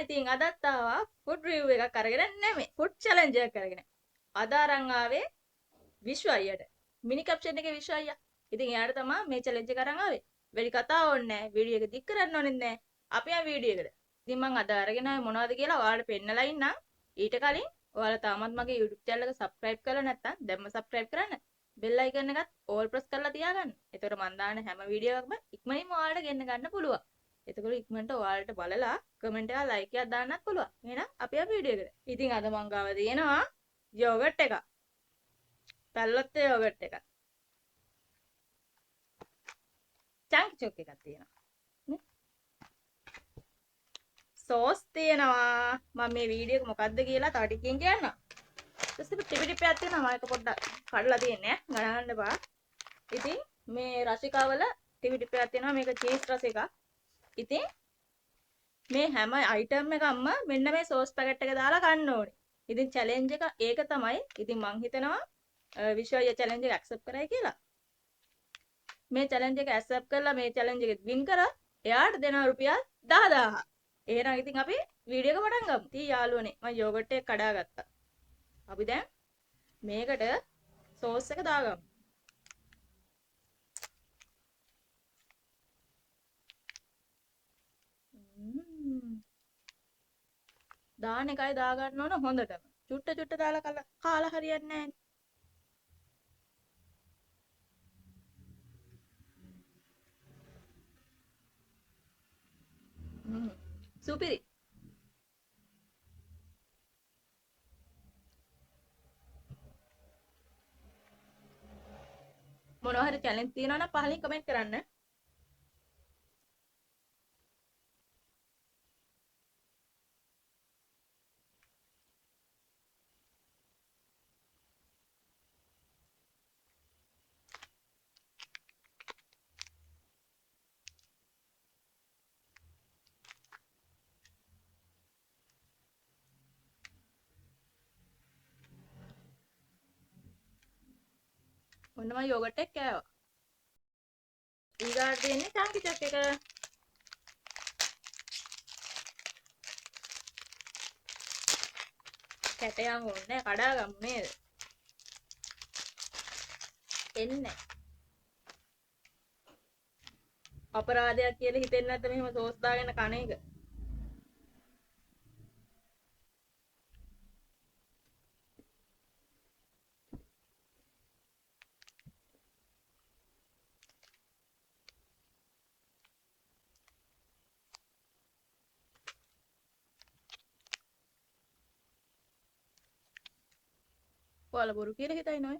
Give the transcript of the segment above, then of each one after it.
ඉතින් අදත් ආවා ෆුඩ් රිව්යු එකක් අරගෙන නෙමෙයි ෆුඩ් චැලෙන්ජ් එකක් අරගෙන. අද අරන් ආවේ විශ්ව අයියට. මිනි කැප්ෂන් එකේ විශ්ව අයියා. ඉතින් එයාට තමයි මේ චැලෙන්ජ් එක අරන් ආවේ. වැඩි කතා ඕනේ නැහැ. වීඩියෝ එක දික් කරන්න ඕනෙත් නැහැ. අපි ආ වීඩියෝ එකට. ඉතින් මම අද අරගෙන ආවේ මොනවද කියලා ඔයාලට පෙන්නලා ඉන්නම්. ඊට කලින් ඔයාලා තාමත් මගේ YouTube channel එක subscribe කරලා නැත්නම් දැන්ම subscribe කරන්න. bell icon එකත් all press කරලා තියාගන්න. එතකොට මම දාන හැම වීඩියෝ එකක්ම ඉක්මනින්ම ඔයාලට ගෙන්න ගන්න පුළුවන්. එතකොට ඉක්මනට ඔයාලට බලලා කමෙන්ට් එකක් ලයික් එකක් දාන්නත් පුළුවන්. එහෙනම් අපි ආ වීඩියෝ එකට. ඉතින් අද මං ගාව තියෙනවා යෝගට් එකක්. පැල්ලොත් යෝගට් එකක්. චංක් චොක් එකක් තියෙනවා. සෝස් තියෙනවා. මම මේ වීඩියෝ එක මොකද්ද කියලා තව ටිකකින් කියන්නම්. ඊට පස්සේ ටිපි ටිපියක් තියෙනවා. මම ඒක පොඩ්ඩක් කඩලා තියන්නේ ගණන් ගන්න එපා. ඉතින් මේ රසිකාවල ටිපි ටිපියක් තියෙනවා. මේක චීස් රස එකක්. ඉතින් මේ හැම අයිටම් එකක්ම මෙන්න මේ සෝස් පැකට් එක දාලා ගන්න ඕනේ. ඉතින් චැලෙන්ජ් එක ඒක තමයි. ඉතින් මං හිතනවා විශ්වය චැලෙන්ජ් එක ඇක්සෙප්ට් කරයි කියලා. මේ චැලෙන්ජ් එක ඇක්සෙප්ට් කරලා මේ චැලෙන්ජ් එක වින් කරා එයාට දෙනවා රුපියල් 10000. එහෙනම් ඉතින් අපි වීඩියෝ එක පටන් ගමු. ඉතින් යාළුවනේ මම යෝගට් එක කඩා ගත්තා. අපි දැන් මේකට සෝස් එක දාගමු. දාන එකයි දාගන්න ඕන හොඳටම. චුට්ට චුට්ට දාලා කාලා හරියන්නේ නැහැ. සුපිරි. මොනවා හරි චැලෙන්ජ් තියෙනවා නම් පහලින් කමෙන්ට් කරන්න. ඔන්න මම යෝගට් එක කෑවා. ඊගාට දෙන්නේ චාන්කි චොක් එක. කැටයන් ඕනේ කඩාගමු නේද? එන්නේ. අපරාධයක් කියලා හිතෙන්නේ නැද්ද මෙහෙම සෝස් දාගෙන කන එක? ඔයාලා බොරු කියලා හිතයි නෝයි.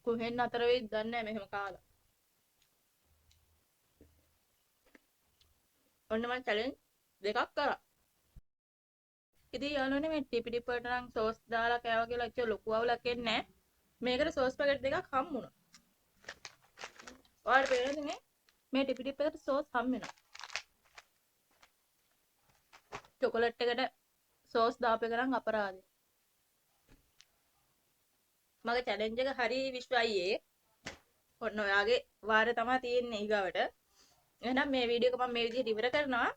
කොහෙන් අතර වෙයිද දන්නේ නැහැ මෙහෙම කාලා. ඔන්න මම චැලෙන්ජ් දෙකක් කරා. ඉතින් යාළුවනේ මේ ටිපි ටිපට නම් සෝස් දාලා කෑවා කියලා ඇත්තට ලොකු අවුලක් එන්නේ නැහැ. මේකට සෝස් පැකට් දෙකක් හම්බුණා. ඔයාලට පේනද මේ ටිපි ටිප් එකට සෝස් හම්බ වෙනවා. චොකලට් එකට සෝස් දාපු එක නම් අපරාධයි. මගේ චැලෙන්ජ් එක හරි විශ්වයියේ. ඔන්න ඔයාගේ වාරය තමයි තියෙන්නේ ඊගාවට. එහෙනම් මේ වීඩියෝ එක මම මේ විදිහට ඉවර කරනවා.